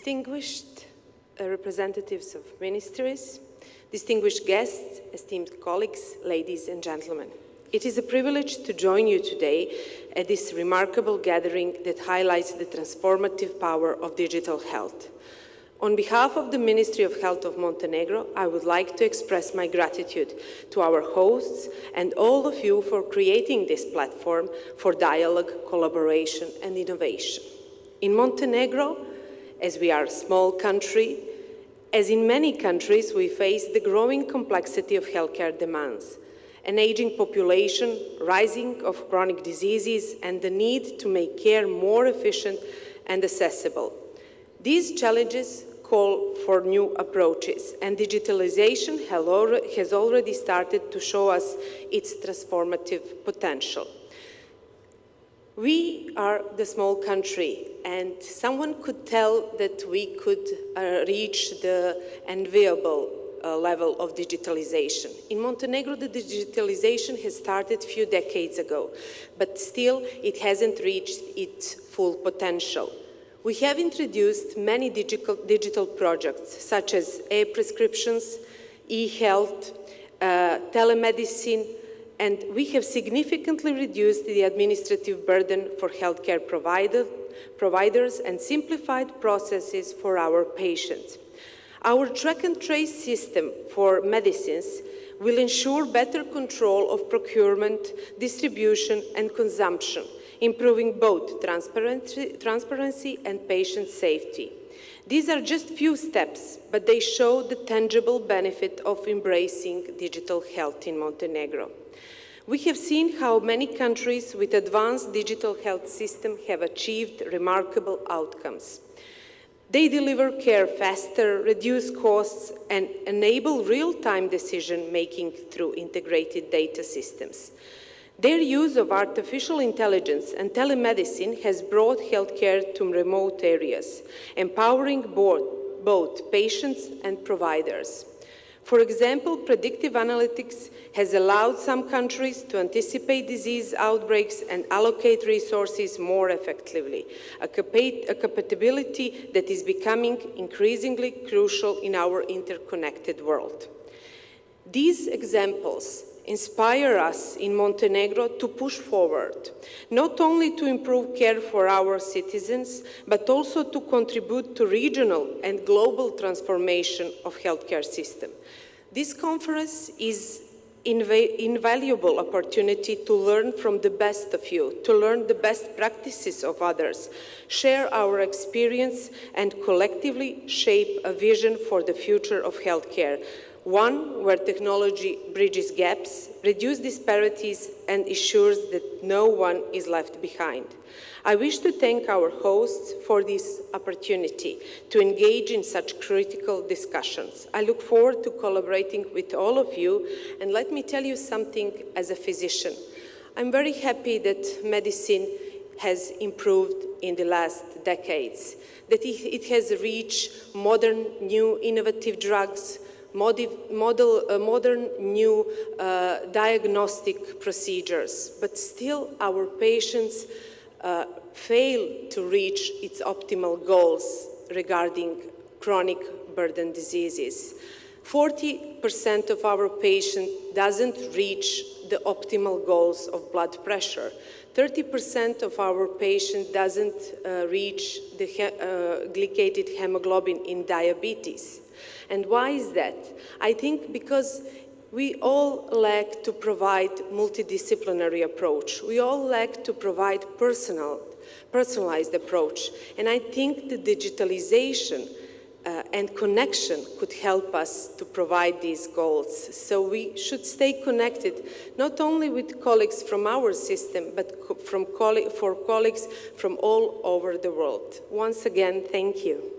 distinguished representatives of ministries, distinguished guests, esteemed colleagues, ladies and gentlemen. It is a privilege to join you today at this remarkable gathering that highlights the transformative power of digital health. On behalf of the Ministry of Health of Montenegro, I would like to express my gratitude to our hosts and all of you for creating this platform for dialogue, collaboration and innovation. In Montenegro, as we are a small country, as in many countries, we face the growing complexity of healthcare demands, an aging population, rising of chronic diseases, and the need to make care more efficient and accessible. These challenges call for new approaches, and digitalization has already started to show us its transformative potential. We are the small country, and someone could tell that we could reach the enviable level of digitalization. In Montenegro, the digitalization has started a few decades ago, but still it hasn't reached its full potential. We have introduced many digital projects, such as e-prescriptions, e-health, telemedicine, and we have significantly reduced the administrative burden for healthcare providers and simplified processes for our patients. Our track and trace system for medicines will ensure better control of procurement, distribution, and consumption, improving both transparency and patient safety. These are just few steps, but they show the tangible benefit of embracing digital health in Montenegro. We have seen how many countries with advanced digital health systems have achieved remarkable outcomes. They deliver care faster, reduce costs, and enable real-time decision-making through integrated data systems. Their use of artificial intelligence and telemedicine has brought healthcare to remote areas, empowering both patients and providers. For example, predictive analytics has allowed some countries to anticipate disease outbreaks and allocate resources more effectively, a capability that is becoming increasingly crucial in our interconnected world. These examples inspire us in Montenegro to push forward, not only to improve care for our citizens, but also to contribute to regional and global transformation of healthcare system. This conference is an invaluable opportunity to learn from the best of you, to learn the best practices of others, share our experience, and collectively shape a vision for the future of healthcare, one where technology bridges gaps, reduces disparities, and ensures that no one is left behind. I wish to thank our hosts for this opportunity to engage in such critical discussions. I look forward to collaborating with all of you, and let me tell you something as a physician. I'm very happy that medicine has improved in the last decades, that it has reached modern, new, innovative drugs, modern new diagnostic procedures, but still our patients fail to reach its optimal goals regarding chronic burden diseases. 40% of our patients doesn't reach the optimal goals of blood pressure. 30% of our patients doesn't reach the glycated hemoglobin in diabetes. And why is that? I think because we all lack to provide multidisciplinary approach. We all lack to provide personalized approach. And I think the digitalization and connection could help us to provide these goals. So we should stay connected, not only with colleagues from our system, but for colleagues from all over the world. Once again, thank you.